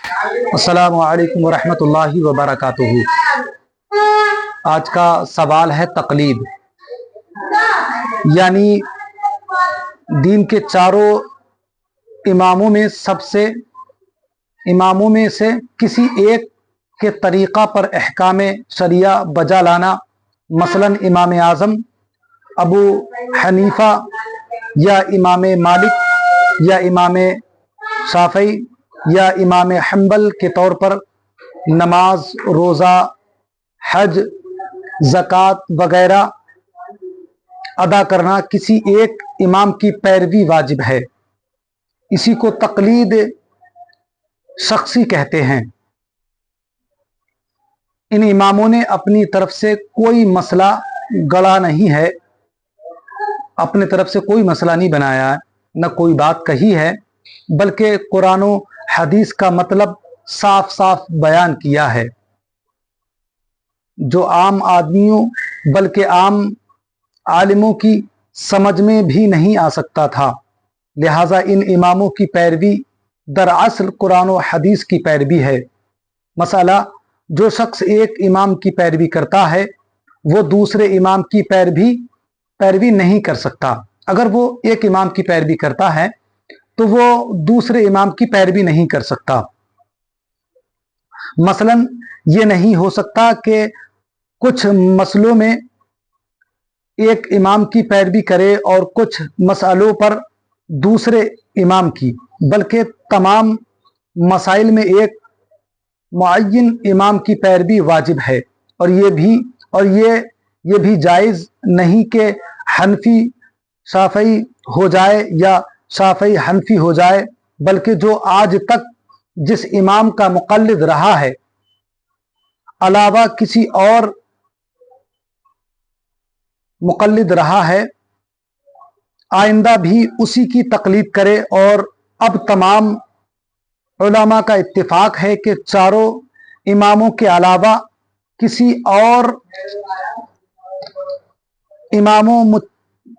अस्सलामु अलैकुम वरहमतुल्लाहि वबरकातुहू। आज का सवाल है तकलीद, यानी दीन के चारों इमामों में से किसी एक के तरीक़ा पर अहकाम शरिया बजा लाना, मसलन इमाम आज़म अबू हनीफ़ा या इमाम मालिक या इमाम शाफ़ई या इमाम हम्बल के तौर पर नमाज, रोज़ा, हज, ज़कात वगैरह अदा करना किसी एक इमाम की पैरवी वाजिब है। इसी को तकलीद शख्सी कहते हैं। इन इमामों ने अपनी तरफ से कोई मसला गढ़ा नहीं है, अपने तरफ से कोई मसला नहीं बनाया है, न कोई बात कही है, बल्कि कुरान और हदीस का मतलब साफ साफ बयान किया है, जो आम आदमियों बल्कि आम आलिमों की समझ में भी नहीं आ सकता था। लिहाजा इन इमामों की पैरवी दरअसल कुरान और हदीस की पैरवी है। मसला, जो शख्स एक इमाम की पैरवी करता है वो दूसरे इमाम की पैरवी नहीं कर सकता। अगर वो एक इमाम की पैरवी करता है तो वो दूसरे इमाम की पैरवी नहीं कर सकता। मसलन ये नहीं हो सकता कि कुछ मसलों में एक इमाम की पैरवी करे और कुछ मसलों पर दूसरे इमाम की, बल्कि तमाम मसाइल में एक मुअय्यन इमाम की पैरवी वाजिब है। और ये भी जायज़ नहीं कि हनफी शाफ़ई हो जाए या शाफ़ई हनफी हो जाए, बल्कि जो आज तक जिस इमाम का मुक़ल्लिद रहा है अलावा किसी और मुक़ल्लिद रहा है, आइंदा भी उसी की तक़लीद करे। और अब तमाम उलमा का इत्तिफाक है कि चारों इमामों के अलावा किसी और इमामों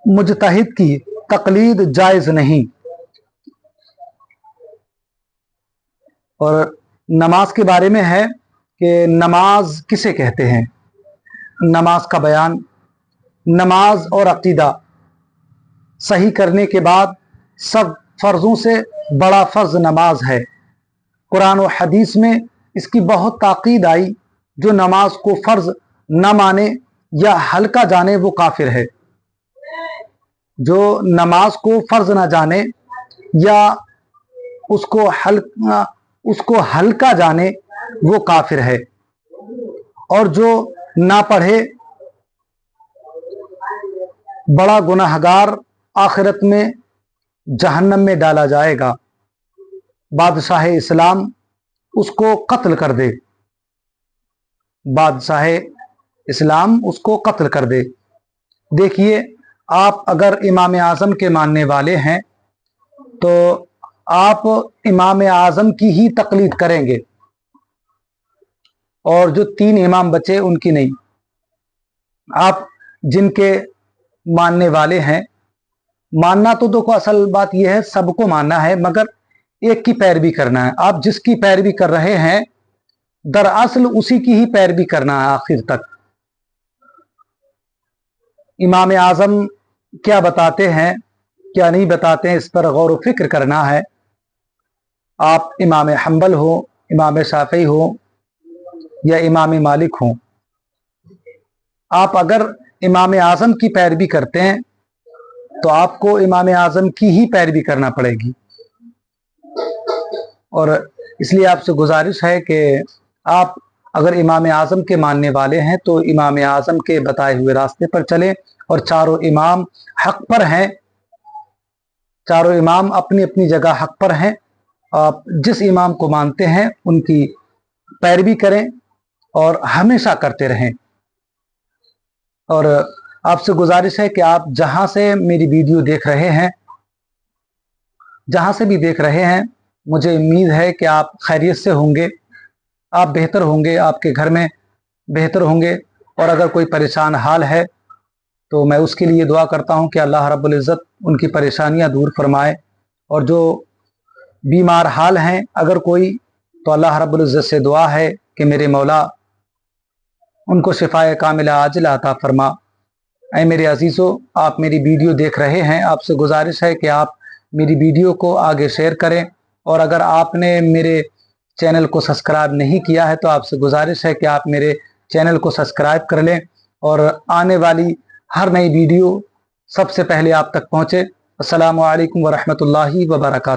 मुजतहिद की तक़लीद जायज़ नहीं। और नमाज के बारे में है कि नमाज किसे कहते हैं। नमाज का बयान, नमाज और अक़ीदा सही करने के बाद सब फ़र्ज़ों से बड़ा फ़र्ज़ नमाज है। कुरान और हदीस में इसकी बहुत ताक़ीद आई। जो नमाज को फ़र्ज़ न माने या हल्का जाने वो काफिर है। जो नमाज को फ़र्ज़ न जाने या उसको हल्का जाने वो काफिर है। और जो ना पढ़े बड़ा गुनहगार आखिरत में जहन्नम में डाला जाएगा। बादशाह इस्लाम उसको कत्ल कर दे, बादशाह इस्लाम उसको कत्ल कर दे। देखिए, आप अगर इमाम आज़म के मानने वाले हैं तो आप इमाम आज़म की ही तक़लीद करेंगे और जो तीन इमाम बचे उनकी नहीं। आप जिनके मानने वाले हैं, मानना तो देखो असल बात यह है सबको मानना है, मगर एक की पैरवी करना है। आप जिसकी पैरवी कर रहे हैं दरअसल उसी की ही पैरवी करना है आखिर तक। इमाम आज़म क्या बताते हैं क्या नहीं बताते हैं, इस पर गौर व फिक्र करना है। आप इमाम हम्बल हो, इमाम शाफ़ई हो या इमाम मालिक हो, आप अगर इमाम आज़म की पैरवी करते हैं तो आपको इमाम आज़म की ही पैरवी करना पड़ेगी। और इसलिए आपसे गुजारिश है कि आप अगर इमाम आज़म के मानने वाले हैं तो इमाम आज़म के बताए हुए रास्ते पर चलें। और चारों इमाम हक पर हैं, चारों इमाम अपनी अपनी जगह हक पर हैं। आप जिस इमाम को मानते हैं उनकी पैरवी करें और हमेशा करते रहें। और आपसे गुजारिश है कि आप जहां से मेरी वीडियो देख रहे हैं, जहां से भी देख रहे हैं, मुझे उम्मीद है कि आप खैरियत से होंगे, आप बेहतर होंगे, आपके घर में बेहतर होंगे। और अगर कोई परेशान हाल है तो मैं उसके लिए दुआ करता हूं कि अल्लाह रब्बुल इज़्ज़त उनकी परेशानियां दूर फरमाए। और जो बीमार हाल हैं अगर कोई, तो अल्लाह रब्बुल इज़्ज़त से दुआ है कि मेरे मौला उनको शिफाए कामिला आजिला अता फरमा। ऐ मेरे अजीज़ों, आप मेरी वीडियो देख रहे हैं, आपसे गुजारिश है कि आप मेरी वीडियो को आगे शेयर करें, और अगर आपने मेरे चैनल को सब्सक्राइब नहीं किया है तो आपसे गुजारिश है कि आप मेरे चैनल को सब्सक्राइब कर लें और आने वाली हर नई वीडियो सबसे पहले आप तक पहुँचे। अस्सलामु अलैकुम व रहमतुल्लाहि व बरकातुहू।